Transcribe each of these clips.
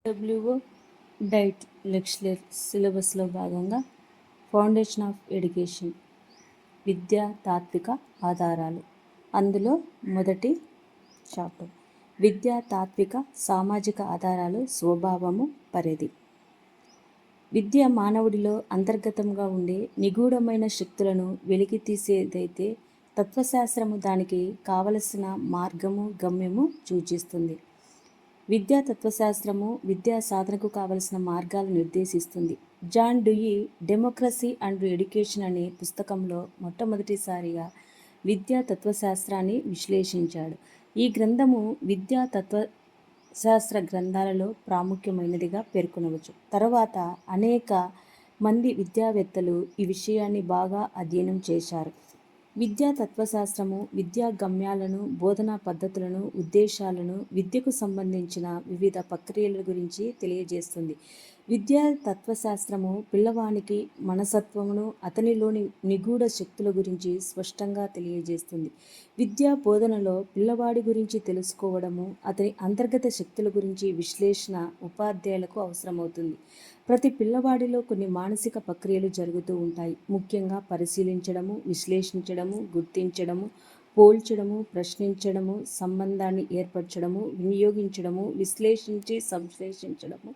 WO diet lecturer సిలబస్లో భాగంగా foundation of education విద్యా తాత్విక ఆధారాలు. అందులో మొదటి చాప్టర్ విద్యా తాత్విక సామాజిక ఆధారాలు, స్వభావము, పరిధి. విద్య మానవుడిలో అంతర్గతంగా ఉండే నిగూఢమైన శక్తులను వెలికి తీసేదైతే తత్వశాస్త్రము దానికి కావలసిన మార్గము, గమ్యము సూచిస్తుంది. విద్యా తత్వశాస్త్రము విద్యా సాధనకు కావలసిన మార్గాలు నిర్దేశిస్తుంది. John Dewey democracy and education అనే పుస్తకంలో మొట్టమొదటిసారిగా విద్యా తత్వశాస్త్రాన్ని విశ్లేషించాడు. ఈ గ్రంథము విద్యా తత్వశాస్త్ర గ్రంథాలలో ప్రాముఖ్యమైనదిగా పేర్కొనవచ్చు. తర్వాత అనేక మంది విద్యావేత్తలు ఈ విషయాన్ని బాగా అధ్యయనం చేశారు. విద్యా తత్వశాస్త్రము విద్యా గమ్యాలను, బోధనా పద్ధతులను, ఉద్దేశాలను, విద్యకు సంబంధించిన వివిధ ప్రక్రియల గురించి తెలియజేస్తుంది. విద్యా తత్వశాస్త్రము పిల్లవానికి మనసత్వమును, అతనిలోని నిగూఢ శక్తుల గురించి స్పష్టంగా తెలియజేస్తుంది. విద్యా బోధనలో పిల్లవాడి గురించి తెలుసుకోవడము, అతని అంతర్గత శక్తుల గురించి విశ్లేషణ ఉపాధ్యాయులకు అవసరమవుతుంది. ప్రతి పిల్లవాడిలో కొన్ని మానసిక ప్రక్రియలు జరుగుతూ ఉంటాయి. ముఖ్యంగా పరిశీలించడము, విశ్లేషించడము, గుర్తించడము, పోల్చడము, ప్రశ్నించడము, సంబంధాన్ని ఏర్పరచడము, వినియోగించడము, విశ్లేషించి సంశ్లేషించడము,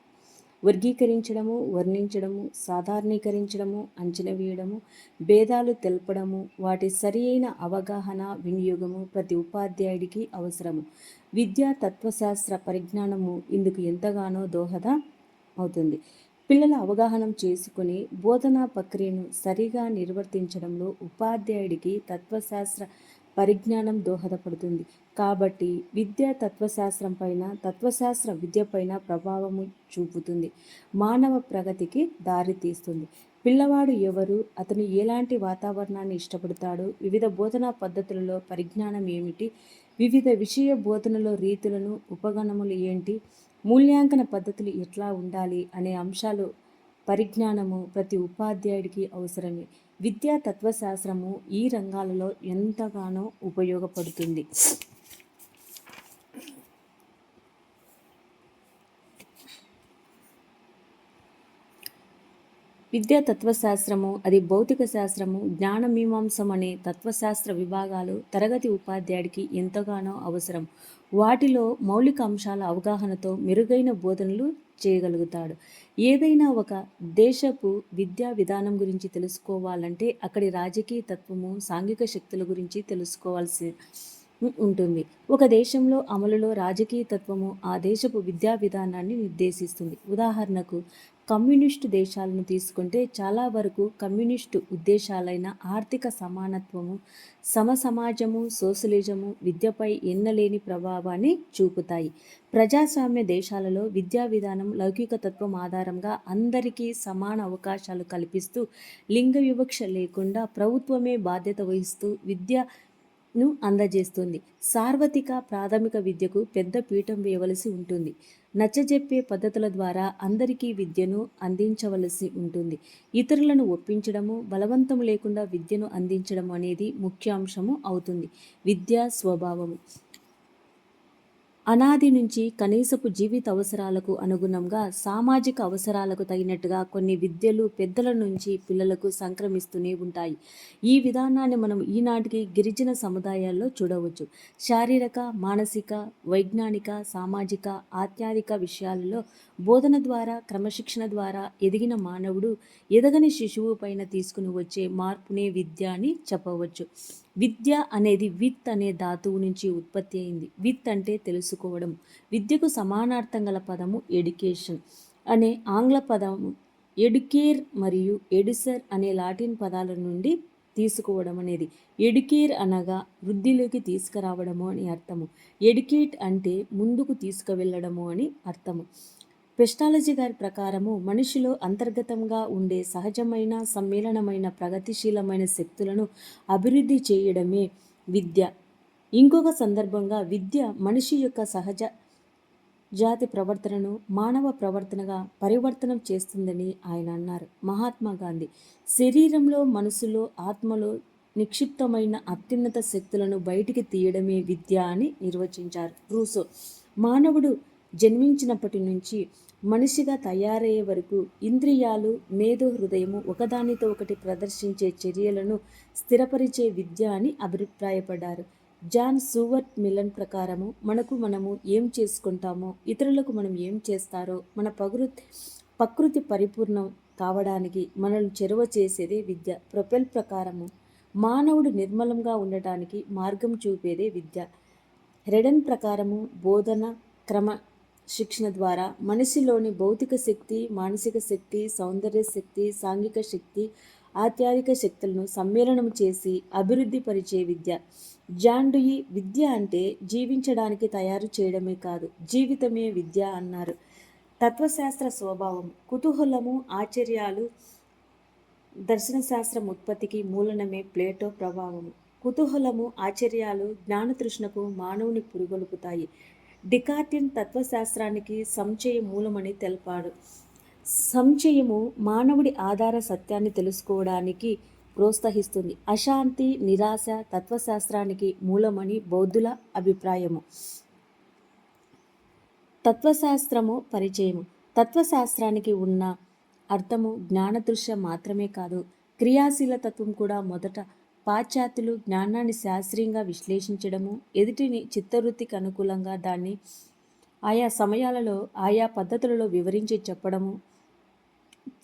వర్గీకరించడము, వర్ణించడము, సాధారణీకరించడము, అంచనా వేయడము, భేదాలు తెలపడము, వాటి సరియైన అవగాహన, వినియోగము ప్రతి ఉపాధ్యాయుడికి అవసరము. విద్యా తత్వశాస్త్ర పరిజ్ఞానము ఇందుకు ఎంతగానో దోహద అవుతుంది. పిల్లల అవగాహన చేసుకుని బోధనా ప్రక్రియను సరిగా నిర్వర్తించడంలో ఉపాధ్యాయుడికి తత్వశాస్త్ర పరిజ్ఞానం దోహదపడుతుంది. కాబట్టి విద్యా తత్వశాస్త్రం పైన, తత్వశాస్త్ర విద్య పైన ప్రభావము చూపుతుంది, మానవ ప్రగతికి దారితీస్తుంది. పిల్లవాడు ఎవరు, అతను ఎలాంటి వాతావరణాన్ని ఇష్టపడతాడు, వివిధ బోధనా పద్ధతులలో పరిజ్ఞానం ఏమిటి, వివిధ విషయ బోధనలో రీతులను, ఉపగణములు ఏంటి, మూల్యాంకన పద్ధతులు ఎట్లా ఉండాలి అనే అంశాలు పరిజ్ఞానము ప్రతి ఉపాధ్యాయుడికి అవసరమే. విద్యా తత్వశాస్త్రము ఈ రంగాలలో ఎంతగానో ఉపయోగపడుతుంది. విద్యా తత్వశాస్త్రము, అది భౌతిక శాస్త్రము, జ్ఞానమీమాంసం అనే తత్వశాస్త్ర విభాగాలు తరగతి ఉపాధ్యాయుడికి ఎంతగానో అవసరం. వాటిలో మౌలిక అంశాల అవగాహనతో మెరుగైన బోధనలు చేయగలుగుతాడు. ఏదైనా ఒక దేశపు విద్యా విధానం గురించి తెలుసుకోవాలంటే అక్కడి రాజకీయ తత్వము, సాంఘిక శక్తుల గురించి తెలుసుకోవాల్సి ఉంటుంది. ఒక దేశంలో అమలులో రాజకీయ తత్వము ఆ దేశపు విద్యా విధానాన్ని నిర్దేశిస్తుంది. ఉదాహరణకు కమ్యూనిస్టు దేశాలను తీసుకుంటే చాలా వరకు కమ్యూనిస్టు ఉద్దేశాలైన ఆర్థిక సమానత్వము, సమసమాజము, సోషలిజము విద్యపై ఎన్నలేని ప్రభావాన్ని చూపుతాయి. ప్రజాస్వామ్య దేశాలలో విద్యా విధానం లౌకిక తత్వం ఆధారంగా అందరికీ సమాన అవకాశాలు కల్పిస్తూ, లింగ వివక్ష లేకుండా ప్రభుత్వమే బాధ్యత వహిస్తూ విద్యను అందజేస్తుంది. సార్వత్రిక ప్రాథమిక విద్యకు పెద్ద పీఠం వేయవలసి ఉంటుంది. నచ్చజెప్పే పద్ధతుల ద్వారా అందరికీ విద్యను అందించవలసి ఉంటుంది. ఇతరులను ఒప్పించడము, బలవంతం లేకుండా విద్యను అందించడం అనేది ముఖ్యాంశము అవుతుంది. విద్యా స్వభావము అనాది నుంచి కనీసపు జీవిత అవసరాలకు అనుగుణంగా, సామాజిక అవసరాలకు తగినట్టుగా కొన్ని విద్యలు పెద్దల నుంచి పిల్లలకు సంక్రమిస్తూనే ఉంటాయి. ఈ విధానాన్ని మనం ఈనాటికి గిరిజన సముదాయాల్లో చూడవచ్చు. శారీరక, మానసిక, వైజ్ఞానిక, సామాజిక, ఆధ్యాత్మిక విషయాలలో బోధన ద్వారా, క్రమశిక్షణ ద్వారా ఎదిగిన మానవుడు ఎదగని శిశువు పైన తీసుకుని వచ్చే మార్పునే విద్య అని చెప్పవచ్చు. విద్య అనేది విత్ అనే ధాతువు నుంచి ఉత్పత్తి అయింది. విత్ అంటే తెలుసుకోవడం. విద్యకు సమానార్థం గల పదము ఎడ్యుకేషన్ అనే ఆంగ్ల పదము ఎడ్యుకేర్ మరియు ఎడ్యుసర్ అనే లాటిన్ పదాల నుండి తీసుకోవడం అనేది. ఎడ్యుకేర్ అనగా వృద్ధిలోకి తీసుకురావడము అని అర్థము. ఎడ్యుకేట్ అంటే ముందుకు తీసుకువెళ్ళడము అని అర్థము. పెస్టాలజీ గారి ప్రకారము మనిషిలో అంతర్గతంగా ఉండే సహజమైన, సమ్మేళనమైన, ప్రగతిశీలమైన శక్తులను అభివృద్ధి చేయడమే విద్య. ఇంకొక సందర్భంగా విద్య మనిషి యొక్క సహజ జాతి ప్రవర్తనను మానవ ప్రవర్తనగా పరివర్తనం చేస్తుందని ఆయన అన్నారు. మహాత్మా గాంధీ శరీరంలో, మనసులో, ఆత్మలో నిక్షిప్తమైన అత్యున్నత శక్తులను బయటికి తీయడమే విద్య అని నిర్వచించారు. రూసో మానవుడు జన్మించినప్పటి నుంచి మనిషిగా తయారయ్యే వరకు ఇంద్రియాలు, మేధో, హృదయము ఒకదానితో ఒకటి ప్రదర్శించే చర్యలను స్థిరపరిచే విద్య అని అభిప్రాయపడ్డారు. జాన్ సూవర్ట్ మిలన్ ప్రకారము మనము ఏం చేసుకుంటామో, ఇతరులకు మనం ఏం చేస్తారో, మన ప్రకృతి పరిపూర్ణం కావడానికి మనల్ని చెరువ చేసేదే విద్య. ప్రొపెల్ ప్రకారము మానవుడు నిర్మలంగా ఉండటానికి మార్గం చూపేదే విద్య. రెడన్ ప్రకారము బోధన క్రమ శిక్షణ ద్వారా మనిషిలోని భౌతిక శక్తి, మానసిక శక్తి, సౌందర్య శక్తి, సాంఘిక శక్తి, ఆధ్యాత్మిక శక్తులను సమ్మేళనం చేసి అభివృద్ధి పరిచే విద్య. జాన్ డ్యూయి విద్య అంటే జీవించడానికి తయారు చేయడమే కాదు, జీవితమే విద్య అన్నారు. తత్వశాస్త్ర స్వభావం, కుతూహలము, ఆశ్చర్యాలు దర్శనశాస్త్రం ఉత్పత్తికి మూలనమే ప్లేటో ప్రభావము. కుతూహలము, ఆశ్చర్యాలు జ్ఞానతృష్ణకు మానవుని పురుగొలుపుతాయి. డికార్టిన్ తత్వశాస్త్రానికి సంచయ మూలమని తెలిపాడు. సంచయము మానవుడి ఆధార సత్యాన్ని తెలుసుకోవడానికి ప్రోత్సహిస్తుంది. అశాంతి, నిరాశ తత్వశాస్త్రానికి మూలమని బౌద్ధుల అభిప్రాయము. తత్వశాస్త్రము పరిచయము. తత్వశాస్త్రానికి ఉన్న అర్థము జ్ఞానదృశ్య మాత్రమే కాదు, క్రియాశీల తత్వం కూడా. మొదట పాశ్చాత్యులు జ్ఞానాన్ని శాస్త్రీయంగా విశ్లేషించడము, ఎదుటిని చిత్తవృత్తికి అనుకూలంగా దాన్ని ఆయా సమయాలలో ఆయా పద్ధతులలో వివరించి చెప్పడము,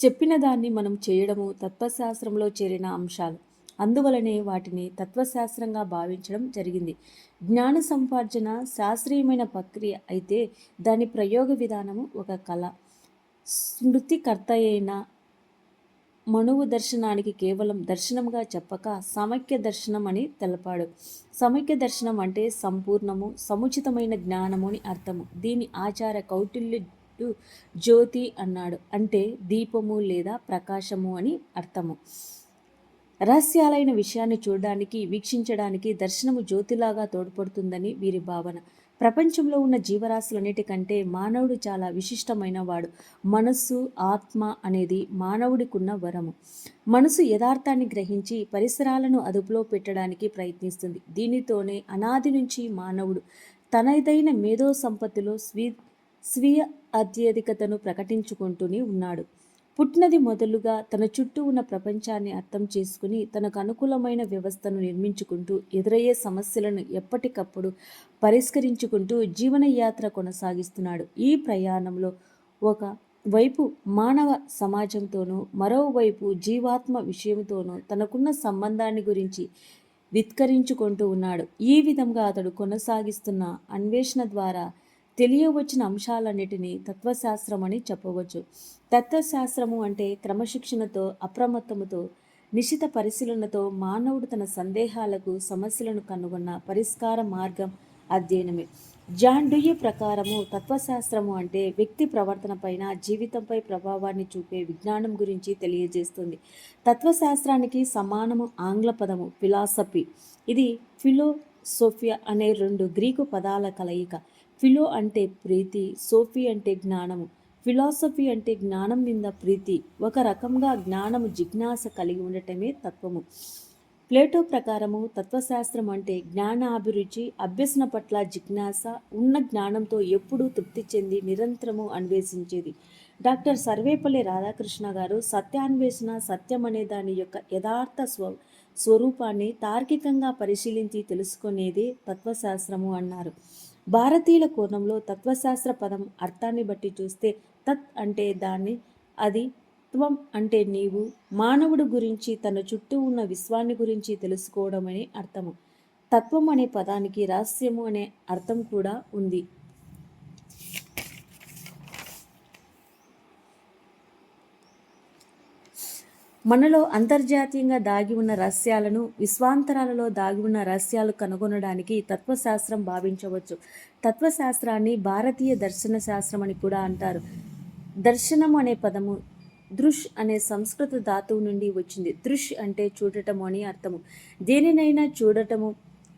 చెప్పిన దాన్ని మనం చేయడము తత్వశాస్త్రంలో చేరిన అంశాలు. అందువలనే వాటిని తత్వశాస్త్రంగా భావించడం జరిగింది. జ్ఞాన సంపార్జన శాస్త్రీయమైన ప్రక్రియ అయితే దాని ప్రయోగ విధానము ఒక కళ. స్మృతికర్త అయిన మనువు దర్శనానికి కేవలం దర్శనంగా చెప్పక సమైక్య దర్శనం అని తెలపాడు. సమైక్య దర్శనం అంటే సంపూర్ణము, సముచితమైన జ్ఞానము అని అర్థము. దీని ఆచార్య కౌటిల్యుడు జ్యోతి అన్నాడు, అంటే దీపము లేదా ప్రకాశము అని అర్థము. రహస్యాలైన విషయాన్ని చూడడానికి, వీక్షించడానికి దర్శనము జ్యోతిలాగా తోడ్పడుతుందని వీరి భావన. ప్రపంచంలో ఉన్న జీవరాశులన్నిటికంటే మానవుడు చాలా విశిష్టమైన వాడు. మనస్సు, ఆత్మ అనేది మానవుడికున్న వరము. మనసు యథార్థాన్ని గ్రహించి పరిసరాలను అదుపులో పెట్టడానికి ప్రయత్నిస్తుంది. దీనితోనే అనాది నుంచి మానవుడు తనదైన మేధో సంపత్తిలో స్వీయ అత్యధికతను ప్రకటించుకుంటూనే ఉన్నాడు. పుట్టినది మొదలుగా తన చుట్టూ ఉన్న ప్రపంచాన్ని అర్థం చేసుకుని తనకు అనుకూలమైన వ్యవస్థను నిర్మించుకుంటూ ఎదురయ్యే సమస్యలను ఎప్పటికప్పుడు పరిష్కరించుకుంటూ జీవనయాత్ర కొనసాగిస్తున్నాడు. ఈ ప్రయాణంలో ఒక వైపు మానవ సమాజంతోనూ, మరోవైపు జీవాత్మ విషయంతోనూ తనకున్న సంబంధాన్ని గురించి విత్కరించుకుంటూ ఉన్నాడు. ఈ విధంగా అతడు కొనసాగిస్తున్న అన్వేషణ ద్వారా తెలియవచ్చిన అంశాలన్నిటినీ తత్వశాస్త్రం అని చెప్పవచ్చు. తత్వశాస్త్రము అంటే క్రమశిక్షణతో, అప్రమత్తముతో, నిశిత పరిశీలనతో మానవుడు తన సందేహాలకు సమస్యలను కనుగొన్న పరిష్కార మార్గం అధ్యయనమే. జాన్ డ్యూయి ప్రకారము తత్వశాస్త్రము అంటే వ్యక్తి ప్రవర్తనపైన, జీవితంపై ప్రభావాన్ని చూపే విజ్ఞానం గురించి తెలియజేస్తుంది. తత్వశాస్త్రానికి సమానము ఆంగ్ల పదము ఫిలాసఫీ. ఇది ఫిలోసోఫియా అనే రెండు గ్రీకు పదాల కలయిక. ఫిలో అంటే ప్రీతి, సోఫీ అంటే జ్ఞానము. ఫిలాసఫీ అంటే జ్ఞానం మీద ప్రీతి. ఒక రకంగా జ్ఞానము జిజ్ఞాస కలిగి ఉండటమే తత్వము. ప్లేటో ప్రకారము తత్వశాస్త్రం అంటే జ్ఞానాభిరుచి, అభ్యసన పట్ల జిజ్ఞాస, ఉన్న జ్ఞానంతో ఎప్పుడూ తృప్తి చెంది నిరంతరము అన్వేషించేది. డాక్టర్ సర్వేపల్లి రాధాకృష్ణ గారు సత్యాన్వేషణ, సత్యం అనే దాని యొక్క యథార్థ స్వరూపాన్ని తార్కికంగా పరిశీలించి తెలుసుకునేదే తత్వశాస్త్రము అన్నారు. భారతీయుల కోణంలో తత్వశాస్త్ర పదం అర్థాన్ని బట్టి చూస్తే తత్ అంటే దాన్ని, అది, త్వం అంటే నీవు, మానవుడు గురించి, తన చుట్టూ ఉన్న విశ్వాన్ని గురించి తెలుసుకోవడం అనే అర్థము. తత్వం అనే పదానికి రహస్యము అనే అర్థం కూడా ఉంది. మనలో అంతర్జాతీయంగా దాగి ఉన్న రహస్యాలను, విశ్వాంతరాలలో దాగి ఉన్న రహస్యాలు కనుగొనడానికి తత్వశాస్త్రం భావించవచ్చు. తత్వశాస్త్రాన్ని భారతీయ దర్శన శాస్త్రం అని కూడా అంటారు. దర్శనం అనే పదము దృష్ అనే సంస్కృత ధాతువు నుండి వచ్చింది. దృష్ అంటే చూడటము అని అర్థము. దేనినైనా చూడటము,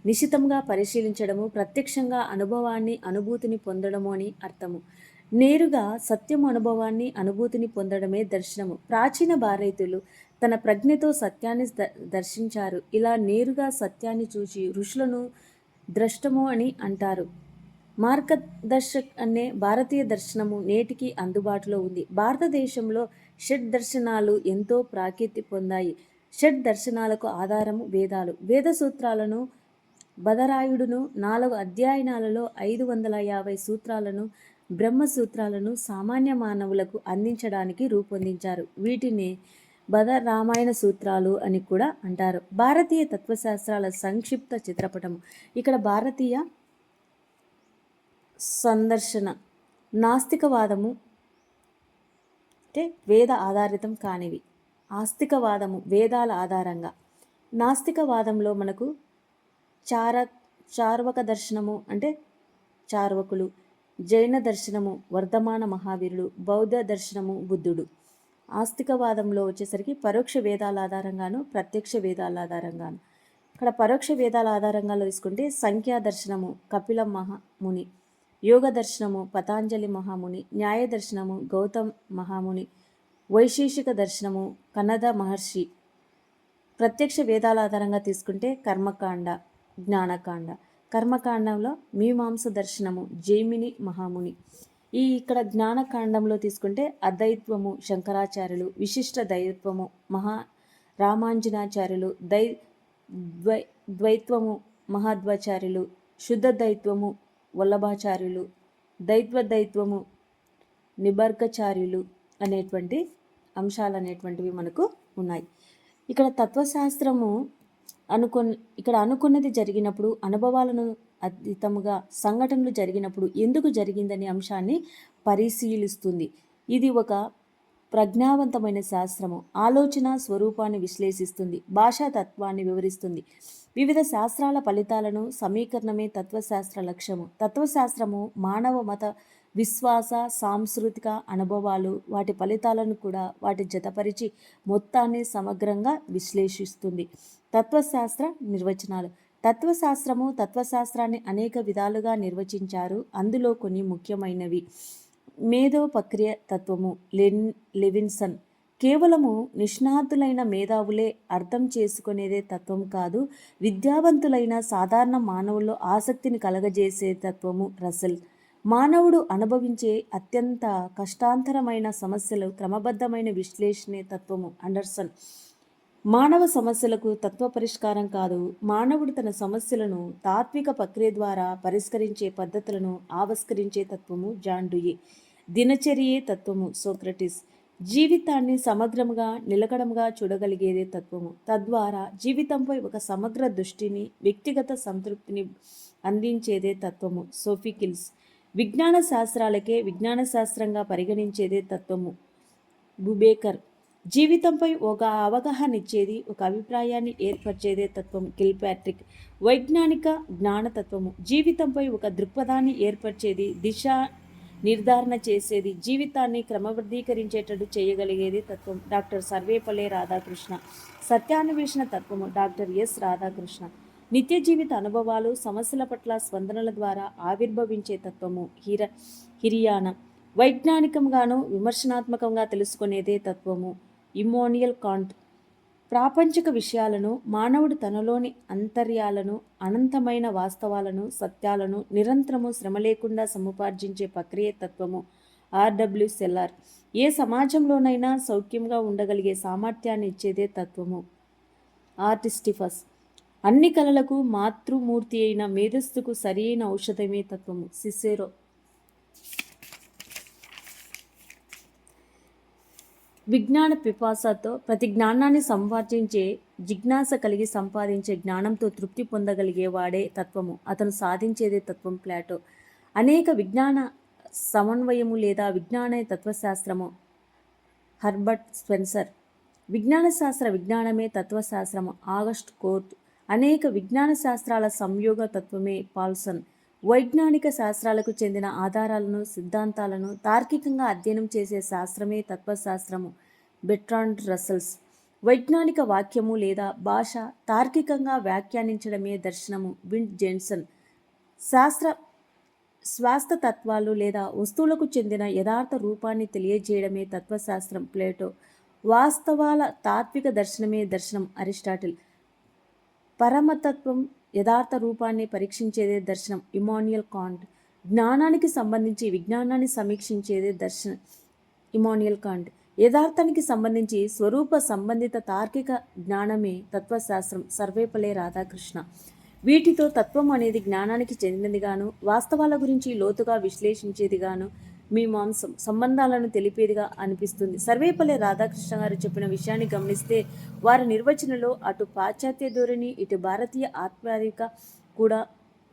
నిశితంగా పరిశీలించడము, ప్రత్యక్షంగా అనుభవాన్ని, అనుభూతిని పొందడము అని అర్థము. నేరుగా సత్యము అనుభవాన్ని, అనుభూతిని పొందడమే దర్శనము. ప్రాచీన భారతీయులు తన ప్రజ్ఞతో సత్యాన్ని దర్శించారు. ఇలా నేరుగా సత్యాన్ని చూసి ఋషులను ద్రష్టము అని అంటారు. మార్గదర్శక్ అనే భారతీయ దర్శనము నేటికి అందుబాటులో ఉంది. భారతదేశంలో షడ్ దర్శనాలు ఎంతో ప్రాకీర్తి పొందాయి. షడ్ దర్శనాలకు ఆధారము వేదాలు. వేద సూత్రాలను బదరాయుడును 4 అధ్యయనాలలో 550 సూత్రాలను, బ్రహ్మసూత్రాలను సామాన్య మానవులకు అందించడానికి రూపొందించారు. వీటిని బద రామాయణ సూత్రాలు అని కూడా అంటారు. భారతీయ తత్వశాస్త్రాల సంక్షిప్త చిత్రపటము. ఇక్కడ భారతీయ సందర్శన నాస్తికవాదము అంటే వేద ఆధారితం కానివి, ఆస్తికవాదము వేదాల ఆధారంగా. నాస్తికవాదంలో మనకు చార్వక దర్శనము అంటే చార్వకులు, జైన దర్శనము వర్ధమాన మహావీరుడు, బౌద్ధ దర్శనము బుద్ధుడు. ఆస్తికవాదంలో వచ్చేసరికి పరోక్ష వేదాల ఆధారంగాను, ప్రత్యక్ష వేదాల ఆధారంగాను. ఇక్కడ పరోక్ష వేదాల ఆధారంగా తీసుకుంటే సంఖ్యా దర్శనము కపిల మహాముని, యోగ దర్శనము పతాంజలి మహాముని, న్యాయ దర్శనము గౌతమ్ మహాముని, వైశేషిక దర్శనము కన్నద మహర్షి. ప్రత్యక్ష వేదాల ఆధారంగా తీసుకుంటే కర్మకాండ, జ్ఞానకాండ. కర్మకాండంలో మీమాంస దర్శనము జైమిని మహాముని. ఇక్కడ జ్ఞానకాండంలో తీసుకుంటే అద్వైత్వము శంకరాచార్యులు, విశిష్ట దైవత్వము రామాంజనాచార్యులు, ద్వైత్వము మహాద్వాచార్యులు, శుద్ధ దైత్వము వల్లభాచార్యులు, దైత్వము నిబర్గచార్యులు అనేటువంటి అంశాలు అనేటువంటివి మనకు ఉన్నాయి. ఇక్కడ తత్వశాస్త్రము అనుకున్నది జరిగినప్పుడు, అనుభవాలను అతీతముగా సంఘటనలు జరిగినప్పుడు ఎందుకు జరిగిందనే అంశాన్ని పరిశీలిస్తుంది. ఇది ఒక ప్రజ్ఞావంతమైన శాస్త్రము. ఆలోచన స్వరూపాన్ని విశ్లేషిస్తుంది, భాషా తత్వాన్ని వివరిస్తుంది. వివిధ శాస్త్రాల ఫలితాలను సమీకరణమే తత్వశాస్త్ర లక్ష్యము. తత్వశాస్త్రము మానవ మత విశ్వాస సాంస్కృతిక అనుభవాలు వాటి ఫలితాలను కూడా వాటి జతపరిచి మొత్తాన్ని సమగ్రంగా విశ్లేషిస్తుంది. తత్వశాస్త్ర నిర్వచనాలు. తత్వశాస్త్రాన్ని అనేక విధాలుగా నిర్వచించారు. అందులో కొన్ని ముఖ్యమైనవి. మేధో ప్రక్రియ తత్వము లెవిన్సన్. కేవలము నిష్ణాతులైన మేధావులే అర్థం చేసుకునేదే తత్వం కాదు, విద్యావంతులైన సాధారణ మానవుల్లో ఆసక్తిని కలగజేసే తత్వము రసెల్. మానవుడు అనుభవించే అత్యంత కష్టాంతరమైన సమస్యలు క్రమబద్ధమైన విశ్లేషణే తత్వము అండర్సన్. మానవ సమస్యలకు తత్వ పరిష్కారం కాదు, మానవుడు తన సమస్యలను తాత్విక ప్రక్రియ ద్వారా పరిష్కరించే పద్ధతులను ఆవిష్కరించే తత్వము జాన్ డ్యూయీ. దినచర్యే తత్వము సోక్రటీస్. జీవితాన్ని సమగ్రంగా నిలకడముగా చూడగలిగేదే తత్వము. తద్వారా జీవితంపై ఒక సమగ్ర దృష్టిని, వ్యక్తిగత సంతృప్తిని అందించేదే తత్వము సోఫికిల్స్. విజ్ఞాన శాస్త్రాలకే విజ్ఞాన శాస్త్రంగా పరిగణించేదే తత్వము బుబేకర్. జీవితంపై ఒక అవగాహన ఇచ్చేది, ఒక అభిప్రాయాన్ని ఏర్పరిచేదే తత్వం కిల్పాట్రిక్. వైజ్ఞానిక జ్ఞానతత్వము జీవితంపై ఒక దృక్పథాన్ని ఏర్పరిచేది, దిశ నిర్ధారణ చేసేది, జీవితాన్ని క్రమబద్ధీకరించేటట్టు చేయగలిగేది తత్వం డాక్టర్ సర్వేపల్లి రాధాకృష్ణ. సత్యాన్వేషణ తత్వము డాక్టర్ ఎస్ రాధాకృష్ణ. నిత్య జీవిత అనుభవాలు సమస్యల పట్ల స్పందనల ద్వారా ఆవిర్భవించే తత్వము హిరియాన. వైజ్ఞానికంగాను విమర్శనాత్మకంగా తెలుసుకునేదే తత్వము ఇమ్మోనియల్ కాంట్. ప్రాపంచిక విషయాలను, మానవుడు తనలోని అంతర్యాలను, అనంతమైన వాస్తవాలను, సత్యాలను నిరంతరము శ్రమ లేకుండా సముపార్జించే ప్రక్రియ తత్వము ఆర్డబ్ల్యూ సెల్లర్. ఏ సమాజంలోనైనా సౌఖ్యంగా ఉండగలిగే సామర్థ్యాన్ని ఇచ్చేదే తత్వము ఆర్టిస్టిఫస్. అన్ని కళలకు మాతృమూర్తి అయిన మేధస్సుకు సరియైన ఔషధమే తత్వము సిసెరో. విజ్ఞాన పిపాసతో ప్రతి జ్ఞానాన్ని సంపాదించే జిజ్ఞాస కలిగి సంపాదించే జ్ఞానంతో తృప్తి పొందగలిగేవాడే తత్వము, అతను సాధించేదే తత్వం ప్లాటో. అనేక విజ్ఞాన సమన్వయము లేదా విజ్ఞాన తత్వశాస్త్రము హర్బర్ట్ స్పెన్సర్. విజ్ఞాన శాస్త్ర విజ్ఞానమే తత్వశాస్త్రము ఆగస్ట్ కోర్ట్. అనేక విజ్ఞాన శాస్త్రాల సంయోగ తత్వమే పాల్సన్. వైజ్ఞానిక శాస్త్రాలకు చెందిన ఆధారాలను, సిద్ధాంతాలను తార్కికంగా అధ్యయనం చేసే శాస్త్రమే తత్వశాస్త్రము బెర్ట్రాండ్ రస్సెల్స్. వైజ్ఞానిక వాక్యము లేదా భాష తార్కికంగా వ్యాఖ్యానించడమే దర్శనము వింట్ జెన్సన్. శ్వాస తత్వాలు లేదా వస్తువులకు చెందిన యథార్థ రూపాన్ని తెలియజేయడమే తత్వశాస్త్రం ప్లేటో. వాస్తవాల తాత్విక దర్శనమే దర్శనం అరిస్టాటిల్. పరమతత్వం యథార్థ రూపాన్ని పరీక్షించేదే దర్శనం ఇమాన్యుయల్ కాంట్. జ్ఞానానికి సంబంధించి విజ్ఞానాన్ని సమీక్షించేదే దర్శన ఇమాన్యుయల్ కాంట్. యథార్థానికి సంబంధించి స్వరూప సంబంధిత తార్కిక జ్ఞానమే తత్వశాస్త్రం సర్వేపల్లి రాధాకృష్ణ. వీటితో తత్వం అనేది జ్ఞానానికి చెందినదిగాను, వాస్తవాల గురించి లోతుగా విశ్లేషించేదిగాను, మీమాంసం సంబంధాలను తెలిపేదిగా అనిపిస్తుంది. సర్వేపల్లి రాధాకృష్ణ గారు చెప్పిన విషయాన్ని గమనిస్తే వారి నిర్వచనలో అటు పాశ్చాత్య ధోరణి, ఇటు భారతీయ ఆత్మారిక కూడా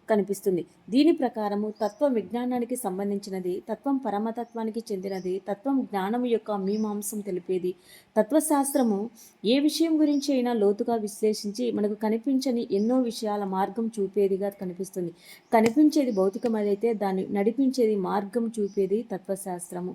కనిపిస్తుంది. దీని ప్రకారము తత్వం విజ్ఞానానికి సంబంధించినది, తత్వం పరమతత్వానికి చెందినది, తత్వం జ్ఞానం యొక్క మీమాంసం తెలిపేది. తత్వశాస్త్రము ఏ విషయం గురించి అయినా లోతుగా విశ్లేషించి మనకు కనిపించని ఎన్నో విషయాల మార్గం చూపేదిగా కనిపిస్తుంది. కనిపించేది భౌతికమైతే దాన్ని నడిపించేది మార్గం చూపేది తత్వశాస్త్రము.